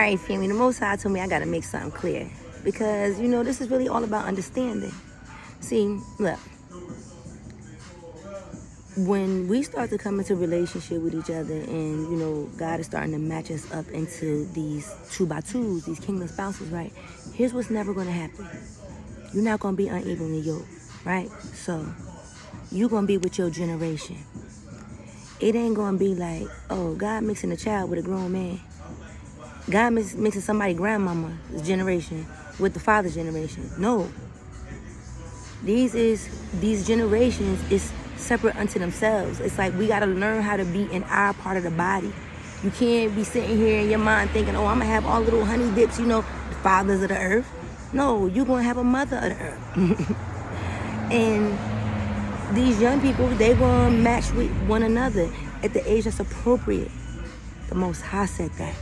right, family. The Most High told me I got to make something clear. Because, this is really all about understanding. See, look. When we start to come into relationship with each other and, God is starting to match us up into these 2x2s, these kingdom spouses, right? Here's what's never going to happen. You're not going to be unevenly yoked, right? So, you're going to be with your generation. It ain't going to be like, oh, God mixing a child with a grown man. God mixing somebody's grandmama's generation with the father's generation. No. These generations is separate unto themselves. It's like we got to learn how to be in our part of the body. You can't be sitting here in your mind thinking, oh, I'm going to have all little honey dips, the fathers of the earth. No, you're going to have a mother of the earth. And these young people, they're going to match with one another at the age that's appropriate. The Most High said that.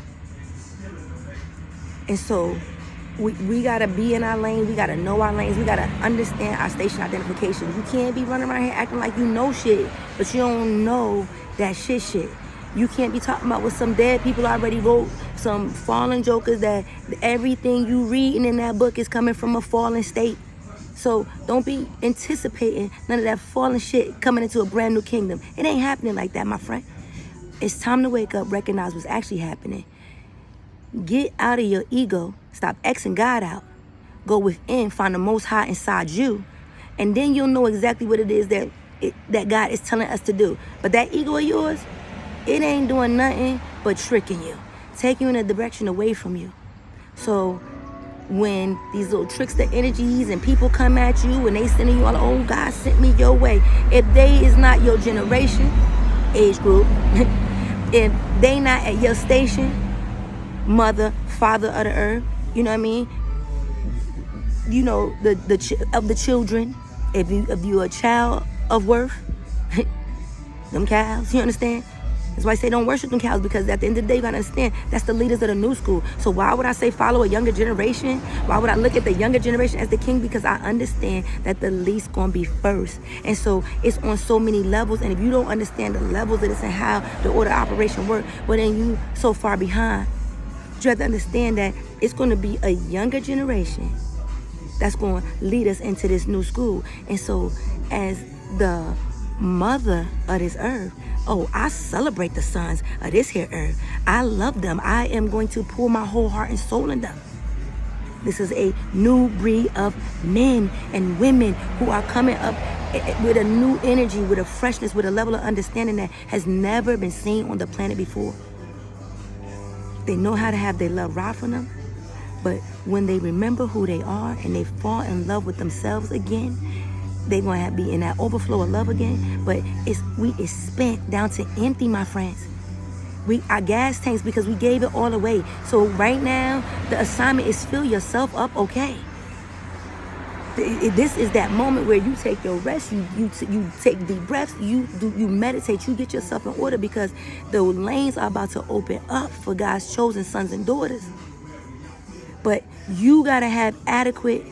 And so we got to be in our lane. We got to know our lanes. We got to understand our station identification. You can't be running around here acting like you know shit, but you don't know that shit. You can't be talking about what some dead people already wrote, some fallen jokers that everything you reading in that book is coming from a fallen state. So don't be anticipating none of that fallen shit coming into a brand new kingdom. It ain't happening like that, my friend. It's time to wake up, recognize what's actually happening. Get out of your ego. Stop Xing God out. Go within, find the Most High inside you. And then you'll know exactly what it is that God is telling us to do. But that ego of yours, it ain't doing nothing but tricking you. Taking you in a direction away from you. So when these little trickster energies and people come at you and they sending you all, oh, God sent me your way. If they is not your generation, age group, if they not at your station, mother, father of the earth, you know what I mean? Of the children, if you a child of worth, them cows, you understand? That's why I say don't worship them cows, because at the end of the day, you gotta understand that's the leaders of the new school. So why would I say follow a younger generation? Why would I look at the younger generation as the king? Because I understand that the least gonna be first. And so it's on so many levels. And if you don't understand the levels of this and how the order of operation work, well then you so far behind. You have to understand that it's going to be a younger generation that's going to lead us into this new school. And so as the mother of this earth, oh, I celebrate the sons of this here earth. I love them. I am going to pour my whole heart and soul in them. This is a new breed of men and women who are coming up with a new energy, with a freshness, with a level of understanding that has never been seen on the planet before. They know how to have their love ride from them. But when they remember who they are and they fall in love with themselves again, they're going to be in that overflow of love again. But it's spent down to empty, my friends. Our gas tanks, because we gave it all away. So right now, the assignment is fill yourself up, okay? This is that moment where you take your rest, you take deep breaths, you meditate, you get yourself in order, because the lanes are about to open up for God's chosen sons and daughters. But you got to have adequate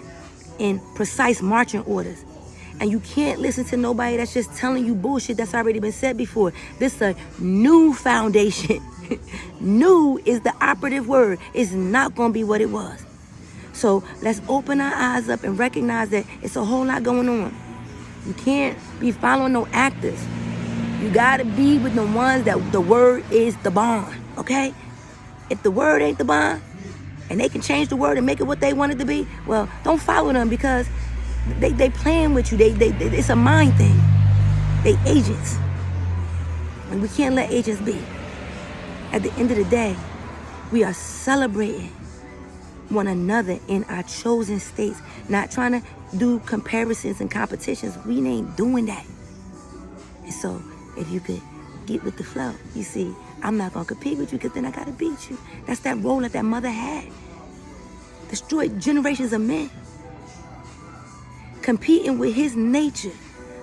and precise marching orders. And you can't listen to nobody that's just telling you bullshit that's already been said before. This is a new foundation. New is the operative word. It's not going to be what it was. So let's open our eyes up and recognize that it's a whole lot going on. You can't be following no actors. You got to be with the ones that the word is the bond, okay? If the word ain't the bond, and they can change the word and make it what they want it to be, well, don't follow them, because they playing with you. They it's a mind thing. They agents. And we can't let agents be. At the end of the day, we are celebrating one another in our chosen states, not trying to do comparisons and competitions. We ain't doing that. And so if you could get with the flow, you see, I'm not going to compete with you, because then I got to beat you. That's that role that mother had. Destroyed generations of men. Competing with his nature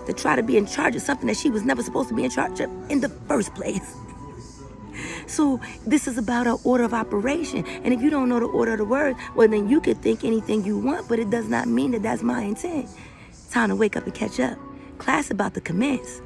to try to be in charge of something that she was never supposed to be in charge of in the first place. So this is about an order of operation. And if you don't know the order of the word, well, then you could think anything you want, but it does not mean that that's my intent. Time to wake up and catch up. Class about to commence.